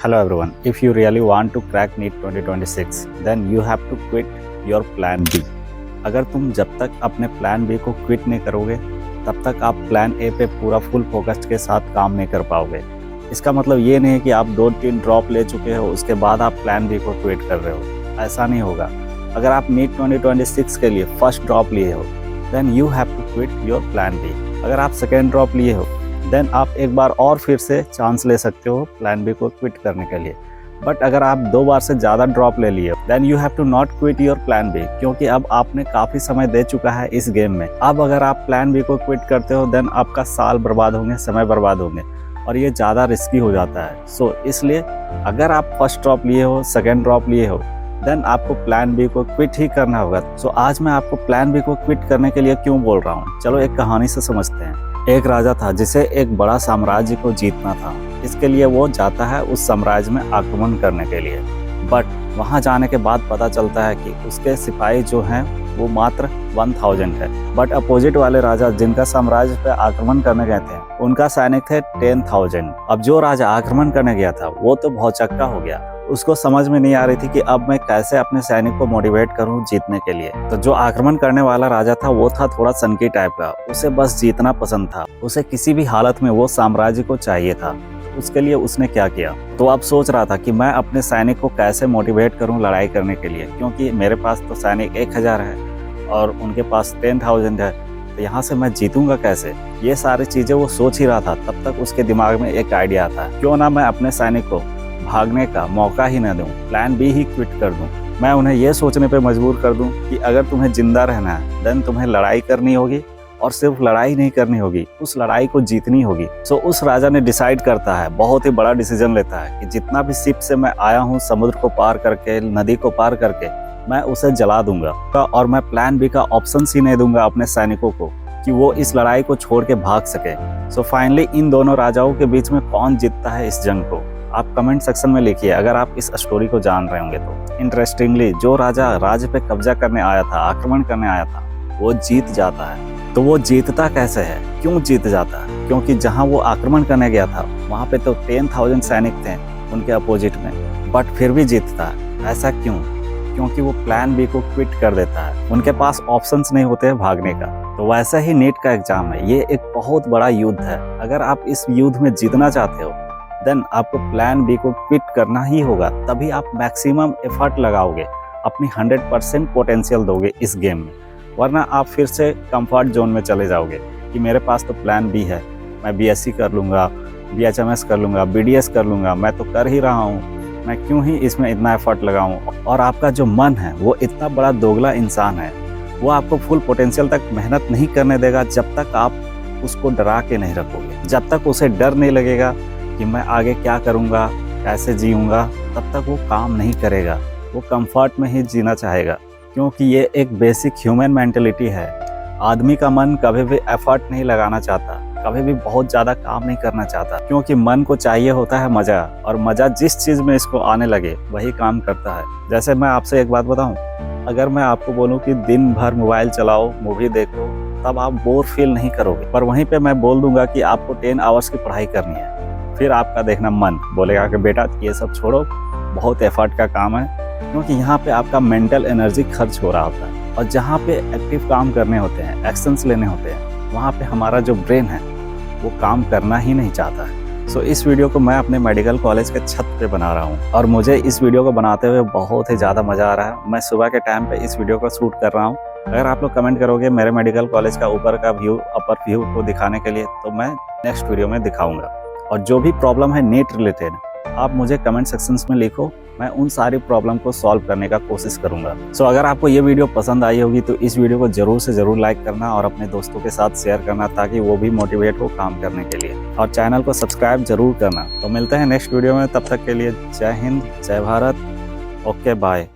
Hello everyone. If you really want to crack NEET 2026, then you have to quit your plan B. अगर तुम जब तक अपने plan B को quit नहीं करोगे तब तक आप प्लान ए पे पूरा फुल फोकस के साथ काम नहीं कर पाओगे। इसका मतलब ये नहीं है कि आप 2-3 ड्रॉप ले चुके हो उसके बाद आप प्लान बी को क्विट कर रहे हो, ऐसा नहीं होगा। अगर आप NEET 2026 के लिए फर्स्ट ड्रॉप लिए हो then you have to quit your plan B. अगर आप सेकेंड ड्रॉप लिए हो देन आप एक बार और फिर से चांस ले सकते हो प्लान बी को क्विट करने के लिए। बट अगर आप 2 बार से ज़्यादा ड्रॉप ले लिए then you have to not quit your plan B, क्योंकि अब आपने काफ़ी समय दे चुका है इस गेम में। अब अगर आप प्लान बी को क्विट करते हो देन आपका साल बर्बाद होंगे, समय बर्बाद होंगे और ये ज़्यादा रिस्की हो जाता है। सो इसलिए अगर आप फर्स्ट ड्रॉप लिए हो, सेकेंड ड्रॉप लिए हो देन आपको प्लान बी को क्विट ही करना होगा। सो आज मैं आपको प्लान बी को क्विट करने के लिए क्यों बोल रहा हूँ, चलो एक कहानी से समझते हैं। एक राजा था जिसे एक बड़ा साम्राज्य को जीतना था। इसके लिए वो जाता है उस साम्राज्य में आक्रमण करने के लिए। बट वहाँ जाने के बाद पता चलता है कि उसके सिपाही जो हैं वो मात्र 1000 है। बट अपोजिट वाले राजा जिनका साम्राज्य पे आक्रमण करने गए थे उनका सैनिक थे 10,000। अब जो राजा आक्रमण करने गया था वो तो भौचक्का हो गया। उसको समझ में नहीं आ रही थी कि अब मैं कैसे अपने सैनिक को मोटिवेट करूं जीतने के लिए। तो जो आक्रमण करने वाला राजा था वो था थोड़ा सनकी टाइप का, उसे बस जीतना पसंद था। उसे किसी भी हालत में वो साम्राज्य को चाहिए था। उसके लिए उसने क्या किया, तो अब सोच रहा था कि मैं अपने सैनिक को कैसे मोटिवेट करूं लड़ाई करने के लिए, क्योंकि मेरे पास तो सैनिक 1000 है और उनके पास 10,000 है, तो यहाँ से मैं जीतूंगा कैसे। ये सारी चीजें वो सोच ही रहा था। तब तक उसके दिमाग में एक आइडिया था, क्यों ना मैं अपने सैनिक को भागने का मौका ही न दूं, प्लान बी ही क्विट कर दूं। मैं उन्हें यह सोचने पे मजबूर कर दूं कि अगर तुम्हें जिंदा रहना है देन तुम्हें लड़ाई करनी होगी, और सिर्फ लड़ाई नहीं करनी होगी, उस लड़ाई को जीतनी होगी। सो उस राजा ने डिसाइड करता है, बहुत ही बड़ा डिसीजन लेता है कि जितना भी शिप से मैं आया हूँ समुद्र को पार करके, नदी को पार करके, मैं उसे जला दूंगा और मैं प्लान बी का ऑप्शन ही नहीं दूंगा अपने सैनिकों को कि वो इस लड़ाई को छोड़ के भाग सके। सो फाइनली इन दोनों राजाओं के बीच में कौन जीतता है इस जंग को, आप कमेंट सेक्शन में लिखिए अगर आप इस स्टोरी को जान रहे होंगे तो। इंटरेस्टिंगली जो राजा राज्य पे कब्जा करने आया था, आक्रमण करने आया था, वो जीत जाता है। तो वो जीतता कैसे है, क्यों जीत जाता है? क्योंकि जहां वो आक्रमण करने गया था वहां पे तो 10,000 सैनिक थे उनके अपोजिट में, बट फिर भी जीतता है। ऐसा क्यों? क्योंकि वो प्लान बी को क्विट कर देता है। उनके पास ऑप्शंस नहीं होते हैं भागने का। तो वैसा ही नीट का एग्जाम है, ये एक बहुत बड़ा युद्ध है। अगर आप इस युद्ध में जीतना चाहते हो देन आपको प्लान बी को क्विट करना ही होगा, तभी आप मैक्सिमम एफर्ट लगाओगे, अपनी 100% पोटेंशियल दोगे इस गेम में। वरना आप फिर से कंफर्ट जोन में चले जाओगे कि मेरे पास तो प्लान बी है, मैं बीएससी कर लूँगा, बीएचएमएस कर लूँगा, बीडीएस कर लूँगा, मैं तो कर ही रहा हूँ, मैं क्यों ही इसमें इतना एफर्ट लगाऊँ। और आपका जो मन है वो इतना बड़ा दोगला इंसान है, वो आपको फुल पोटेंशियल तक मेहनत नहीं करने देगा जब तक आप उसको डरा के नहीं रखोगे। जब तक उसे डर नहीं लगेगा कि मैं आगे क्या करूँगा, कैसे जीऊँगा, तब तक वो काम नहीं करेगा। वो कंफर्ट में ही जीना चाहेगा, क्योंकि ये एक बेसिक ह्यूमन मेंटेलिटी है। आदमी का मन कभी भी एफर्ट नहीं लगाना चाहता, कभी भी बहुत ज़्यादा काम नहीं करना चाहता, क्योंकि मन को चाहिए होता है मज़ा, और मज़ा जिस चीज़ में इसको आने लगे वही काम करता है। जैसे मैं आपसे एक बात बताऊँ, अगर मैं आपको बोलूँ कि दिन भर मोबाइल चलाओ, मूवी देखो, तब आप बोर फील नहीं करोगे। पर वहीं पर मैं बोल दूँगा कि आपको 10 आवर्स की पढ़ाई करनी है, फिर आपका देखना मन बोलेगा कि बेटा ये सब छोड़ो, बहुत एफर्ट का काम है, क्योंकि यहाँ पे आपका मेंटल एनर्जी खर्च हो रहा होता है। और जहाँ पे एक्टिव काम करने होते हैं, एक्शंस लेने होते हैं, वहाँ पे हमारा जो ब्रेन है वो काम करना ही नहीं चाहता है। सो इस वीडियो को मैं अपने मेडिकल कॉलेज के छत पे बना रहा हूँ और मुझे इस वीडियो को बनाते हुए बहुत ही ज़्यादा मज़ा आ रहा है। मैं सुबह के टाइम पे इस वीडियो को शूट कर रहा हूँ। अगर आप लोग कमेंट करोगे मेरे मेडिकल कॉलेज का ऊपर का व्यू, अपर व्यू को दिखाने के लिए, तो मैं नेक्स्ट वीडियो में दिखाऊंगा। और जो भी प्रॉब्लम है नीट रिलेटेड आप मुझे कमेंट सेक्शंस में लिखो, मैं उन सारी प्रॉब्लम को सॉल्व करने का कोशिश करूंगा। सो अगर आपको ये वीडियो पसंद आई होगी तो इस वीडियो को जरूर से जरूर लाइक करना और अपने दोस्तों के साथ शेयर करना, ताकि वो भी मोटिवेट हो काम करने के लिए, और चैनल को सब्सक्राइब जरूर करना। तो मिलते हैं नेक्स्ट वीडियो में, तब तक के लिए जय हिंद, जय भारत, ओके बाय।